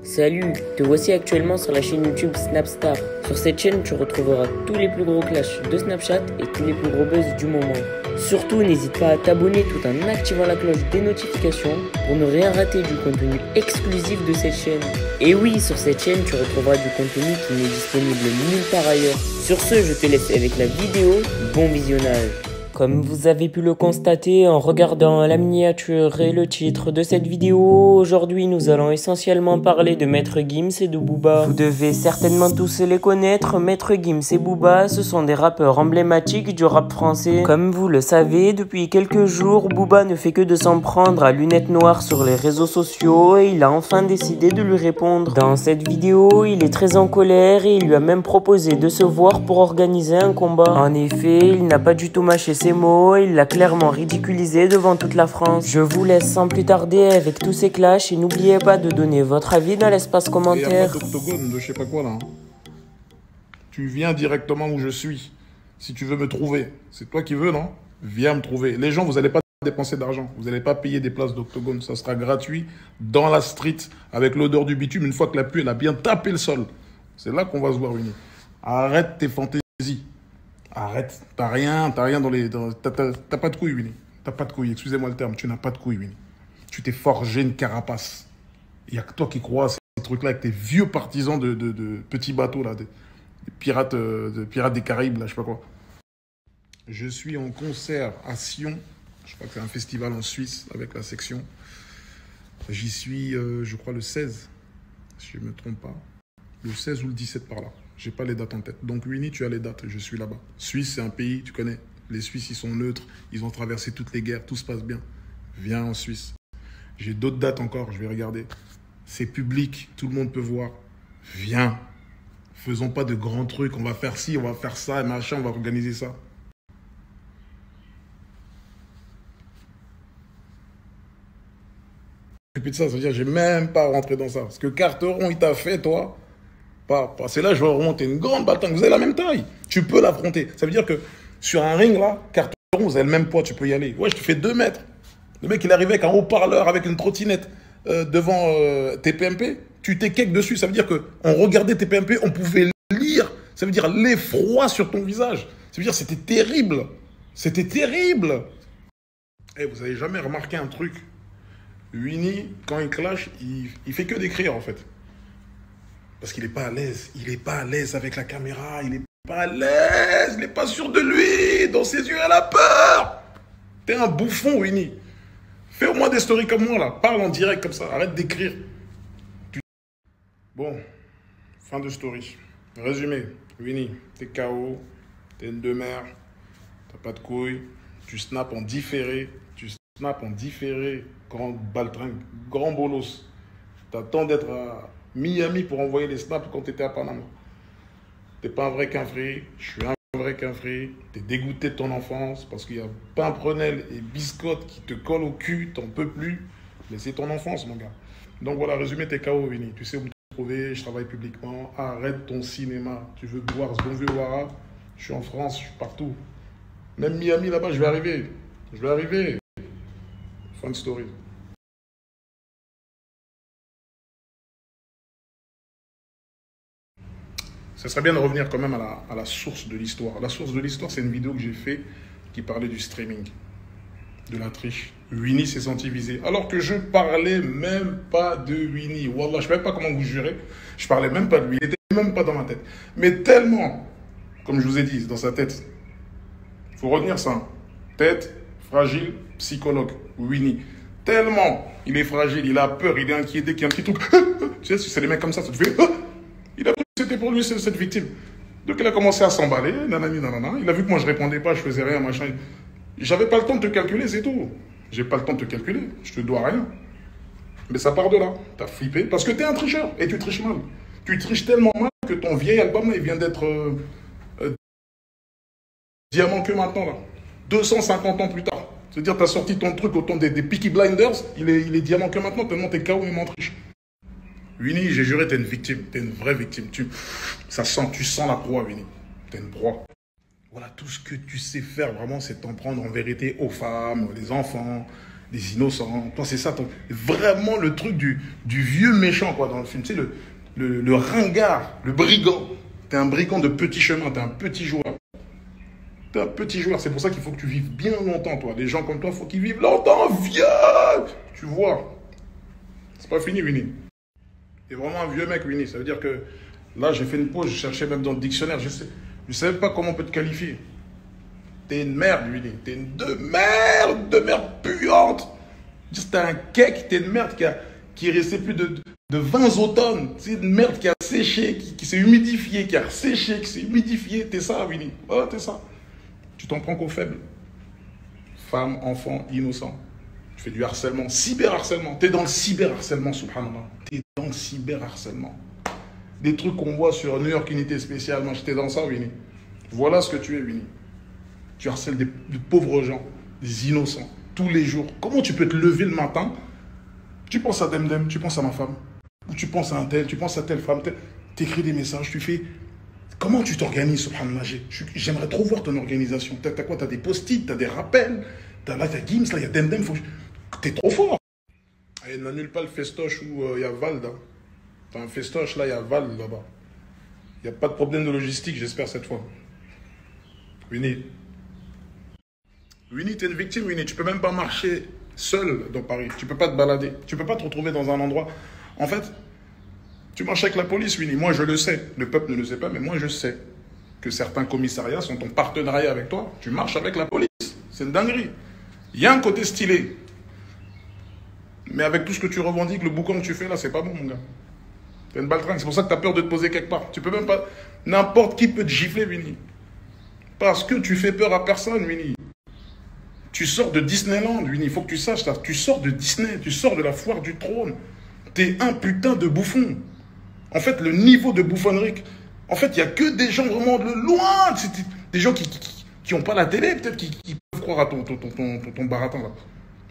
Salut, te voici actuellement sur la chaîne YouTube Snapstar. Sur cette chaîne, tu retrouveras tous les plus gros clashs de Snapchat et tous les plus gros buzz du moment. Surtout, n'hésite pas à t'abonner tout en activant la cloche des notifications pour ne rien rater du contenu exclusif de cette chaîne. Et oui, sur cette chaîne, tu retrouveras du contenu qui n'est disponible nulle part ailleurs. Sur ce, je te laisse avec la vidéo. Bon visionnage. Comme vous avez pu le constater en regardant la miniature et le titre de cette vidéo, aujourd'hui nous allons essentiellement parler de Maître Gims et de Booba. Vous devez certainement tous les connaître, Maître Gims et Booba, ce sont des rappeurs emblématiques du rap français. Comme vous le savez, depuis quelques jours, Booba ne fait que de s'en prendre à Lunettes Noires sur les réseaux sociaux et il a enfin décidé de lui répondre. Dans cette vidéo, il est très en colère et il lui a même proposé de se voir pour organiser un combat. En effet, il n'a pas du tout mâché ses mots et il l'a clairement ridiculisé devant toute la France. Je vous laisse sans plus tarder avec tous ces clashs et n'oubliez pas de donner votre avis dans l'espace commentaire. Et d'octogone de je sais pas quoi là. Hein. Tu viens directement où je suis. Si tu veux me trouver, c'est toi qui veux, non? Viens me trouver. Les gens, vous n'allez pas dépenser d'argent. Vous n'allez pas payer des places d'octogone. Ça sera gratuit dans la street avec l'odeur du bitume une fois que la pluie elle a bien tapé le sol. C'est là qu'on va se voir unis. Arrête tes fantaisies. Arrête, t'as rien dans les... T'as pas de couilles, Winnie. T'as pas de couilles, excusez-moi le terme, tu n'as pas de couilles, Winnie. Tu t'es forgé une carapace. Il n'y a que toi qui crois à ces trucs-là avec tes vieux partisans de petits bateaux, là, des pirates des Caraïbes, là, je sais pas quoi. Je suis en concert à Sion. Je crois que c'est un festival en Suisse avec la section. J'y suis, je crois, le 16, si je ne me trompe pas. Le 16 ou le 17 par là. J'ai pas les dates en tête. Donc, Winnie, tu as les dates. Je suis là-bas. Suisse, c'est un pays, tu connais. Les Suisses, ils sont neutres. Ils ont traversé toutes les guerres. Tout se passe bien. Viens en Suisse. J'ai d'autres dates encore. Je vais regarder. C'est public. Tout le monde peut voir. Viens. Faisons pas de grands trucs. On va faire ci, on va faire ça, machin. On va organiser ça. Et puis de ça, ça veut dire, j'ai même pas rentré dans ça. Parce que Carteron, il t'a fait, toi. C'est là, je vais remonter une grande bataille. Vous avez la même taille. Tu peux l'affronter. Ça veut dire que sur un ring, là, Carteron, vous avez le même poids. Tu peux y aller. Ouais, je te fais 2 mètres. Le mec, il est arrivé avec un haut-parleur, avec une trottinette devant TPMP. Tu t'es cake dessus. Ça veut dire qu'on regardait TPMP, on pouvait lire. Ça veut dire l'effroi sur ton visage. Ça veut dire c'était terrible. C'était terrible. Eh, vous avez jamais remarqué un truc? Winnie, quand il clash, il fait que d'écrire, en fait. Parce qu'il n'est pas à l'aise. Il n'est pas à l'aise avec la caméra. Il n'est pas à l'aise. Il n'est pas sûr de lui. Dans ses yeux, il a la peur. T'es un bouffon, Winnie. Fais au moins des stories comme moi, là. Parle en direct comme ça. Arrête d'écrire. Bon. Fin de story. Résumé. Winnie, t'es KO. T'es une demeure. T'as pas de couilles. Tu snaps en différé. Grand baltringue. Grand bolos. T'attends d'être à Miami pour envoyer les snaps quand tu étais à Panama. T'es pas un vrai quinfri, je suis un vrai quinfri. T'es dégoûté de ton enfance parce qu'il y a Pimprenel et Biscotte qui te collent au cul, t'en peux plus. Mais c'est ton enfance, mon gars. Donc voilà, résumé, t'es KO, Winnie. Tu sais où me trouver, je travaille publiquement. Arrête ton cinéma. Tu veux voir ce bon vieux Wara? Je suis en France, je suis partout. Même Miami, là-bas, je vais arriver. Fin de story. Ça serait bien de revenir quand même à la source de l'histoire. La source de l'histoire, c'est une vidéo que j'ai faite qui parlait du streaming, de la triche. Winnie s'est senti visé. Alors que je parlais même pas de Winnie. Wallah, je ne sais même pas comment vous jurer. Je parlais même pas de lui. Il n'était même pas dans ma tête. Mais tellement, comme je vous ai dit, dans sa tête. Il faut retenir ça. Hein. Tête, fragile, psychologue. Winnie. Tellement, il est fragile, il a peur, il est inquiet dès qu'il y a un petit truc. Tu sais, c'est des mecs comme ça, ça te fait... Il a cru que c'était pour lui, cette victime. Donc il a commencé à s'emballer, nanani, nanana. Il a vu que moi je répondais pas, je faisais rien, machin. J'avais pas le temps de te calculer, c'est tout. J'ai pas le temps de te calculer, je te dois rien. Mais ça part de là. T'as flippé parce que t'es un tricheur et tu triches mal. Tu triches tellement mal que ton vieil album, là, il vient d'être diamant que maintenant, là. 250 ans plus tard. C'est-à-dire, t'as sorti ton truc au temps des Peaky Blinders, il est diamant que maintenant, tellement t'es KO et m'en triche. Winnie, j'ai juré, t'es une victime, t'es une vraie victime. Tu sens la proie, Winnie. T'es une proie. Voilà, tout ce que tu sais faire vraiment, c'est t'en prendre en vérité aux femmes, les enfants. des innocents. Toi, c'est ça, vraiment le truc du vieux méchant, quoi, dans le film. Tu sais, le ringard, le brigand. T'es un brigand de petit chemin, t'es un petit joueur. T'es un petit joueur, c'est pour ça qu'il faut que tu vives bien longtemps, toi. Des gens comme toi, il faut qu'ils vivent longtemps, vieux. Tu vois, c'est pas fini, Winnie. T'es vraiment un vieux mec, Winnie. Ça veut dire que là, j'ai fait une pause, je cherchais même dans le dictionnaire, je savais pas comment on peut te qualifier. T'es une merde, Winnie. T'es une de merde puante. T'es un cake, t'es une merde qui est restée plus de 20 automnes. C'est une merde qui a séché, qui s'est humidifiée, qui a séché, qui s'est humidifiée. T'es ça, Winnie. Oh, t'es ça. Tu t'en prends qu'aux faibles. Femmes, enfants, innocents. Tu fais du harcèlement, cyberharcèlement. T'es dans le cyberharcèlement, subhanallah. T'es dans le cyberharcèlement. Des trucs qu'on voit sur New York Unité Spéciale. Moi, j'étais dans ça, Winnie. Voilà ce que tu es, Winnie. Tu harcèles des pauvres gens, des innocents, tous les jours. Comment tu peux te lever le matin? Tu penses à Demdem, tu penses à ma femme. Ou tu penses à un tel, tu penses à telle femme. Tu écris des messages, tu fais... Comment tu t'organises, subhanallah? J'aimerais trop voir ton organisation. T'as quoi? T'as des post-it, t'as des rappels. Là, t'as Gims, là, il y a Demdem. T'es trop fort. Et n'annule pas le festoche où il y a Vald. Hein. T'as un festoche, là, il y a Vald, là-bas. Il n'y a pas de problème de logistique, j'espère, cette fois. Winnie, t'es une victime, Winnie. Tu peux même pas marcher seul dans Paris. Tu peux pas te balader. Tu peux pas te retrouver dans un endroit. En fait, tu marches avec la police, Winnie. Moi, je le sais. Le peuple ne le sait pas, mais moi, je sais que certains commissariats sont en partenariat avec toi. Tu marches avec la police. C'est une dinguerie. Il y a un côté stylé. Mais avec tout ce que tu revendiques, le boucan que tu fais là, c'est pas bon, mon gars. T'es une baltringue. C'est pour ça que t'as peur de te poser quelque part. Tu peux même pas... N'importe qui peut te gifler, Winnie. Parce que tu fais peur à personne, Winnie. Tu sors de Disneyland, Winnie. Il faut que tu saches ça. Tu sors de Disney. Tu sors de la foire du trône. T'es un putain de bouffon. En fait, le niveau de bouffonnerie... En fait, il n'y a que des gens vraiment de loin. Des gens qui n'ont pas la télé, peut-être, qui peuvent croire à ton baratin, là.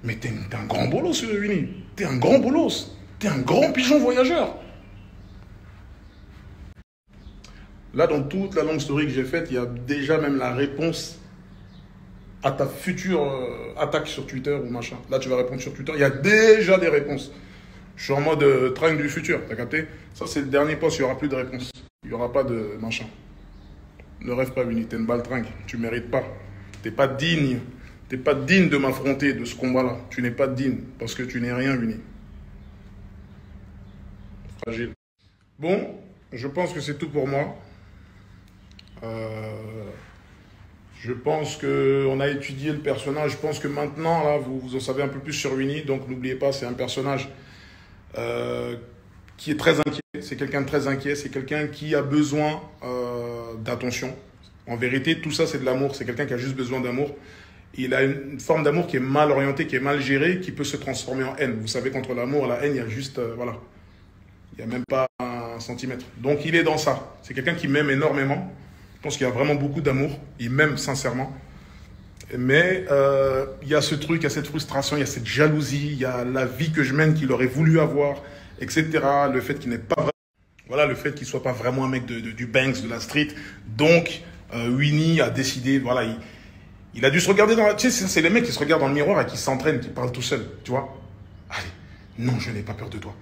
Mais t'es un grand bolos, Winnie. T'es un grand bolos. T'es un grand pigeon voyageur. Là, dans toute la longue story que j'ai faite, il y a déjà même la réponse à ta future attaque sur Twitter ou machin. Là, tu vas répondre sur Twitter. Il y a déjà des réponses. Je suis en mode train du futur, t'as capté? Ça, c'est le dernier post, il n'y aura plus de réponse. Il n'y aura pas de machin. Ne rêve pas, Winnie, t'es une baltringue. Tu ne mérites pas. T'es pas digne. T'es pas digne de m'affronter, de ce combat-là. Tu n'es pas digne, parce que tu n'es rien, Winnie. Fragile. Bon, je pense que c'est tout pour moi. Je pense qu'on a étudié le personnage. Je pense que maintenant, là, vous en savez un peu plus sur Winnie. Donc, n'oubliez pas, c'est un personnage qui est très inquiet. C'est quelqu'un de très inquiet. C'est quelqu'un qui a besoin d'attention. En vérité, tout ça, c'est de l'amour. C'est quelqu'un qui a juste besoin d'amour. Il a une forme d'amour qui est mal orientée, qui est mal gérée, qui peut se transformer en haine. Vous savez, contre l'amour, la haine, il y a juste... voilà. Il n'y a même pas un centimètre. Donc, il est dans ça. C'est quelqu'un qui m'aime énormément. Je pense qu'il y a vraiment beaucoup d'amour. Il m'aime sincèrement. Mais il y a ce truc, il y a cette frustration, il y a cette jalousie, il y a la vie que je mène qu'il aurait voulu avoir, etc. Le fait qu'il n'est pas... Voilà, le fait qu'il ne soit pas vraiment un mec du Banks, de la street. Donc, Winnie a décidé... Voilà, il a dû se regarder dans la... Tu sais, c'est les mecs qui se regardent dans le miroir et qui s'entraînent, qui parlent tout seuls, tu vois. Allez, non, je n'ai pas peur de toi.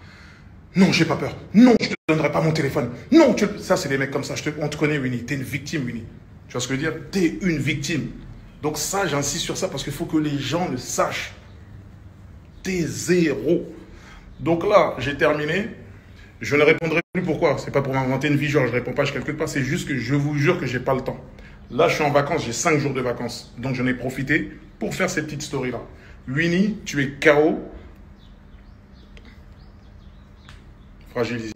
Non, j'ai pas peur. Non, je ne te donnerai pas mon téléphone. Non, ça, c'est des mecs comme ça. On te connaît, Winnie. T'es une victime, Winnie. Tu vois ce que je veux dire? T'es une victime. Donc ça, j'insiste sur ça parce qu'il faut que les gens le sachent. T'es zéro. Donc là, j'ai terminé. Je ne répondrai plus pourquoi. C'est pas pour m'inventer une vie, genre je réponds pas, je calcule pas. C'est juste que je vous jure que j'ai pas le temps. Là, je suis en vacances, j'ai 5 jours de vacances. Donc j'en ai profité pour faire cette petite story-là. Winnie, tu es KO. Fragilisé.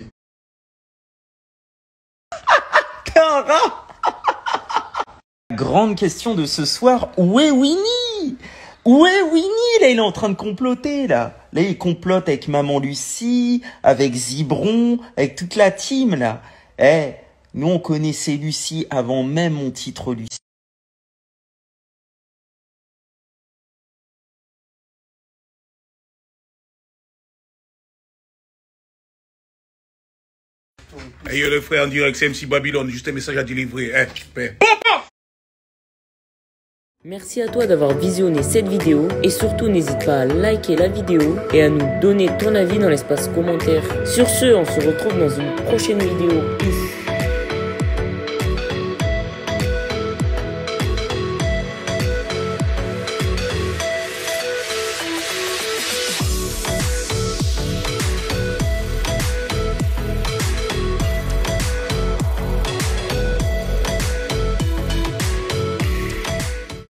Grande question de ce soir, où est Winnie? Où est Winnie? Là, il est en train de comploter, là. Là, il complote avec Maman Lucie, avec Zibron, avec toute la team, là. Eh, nous, on connaissait Lucie avant même mon titre Lucie. Hey, le frère en direct, c'est MC Babylone, juste un message à délivrer. Hey, Merci à toi d'avoir visionné cette vidéo et surtout n'hésite pas à liker la vidéo et à nous donner ton avis dans l'espace commentaire. Sur ce, on se retrouve dans une prochaine vidéo. Peace.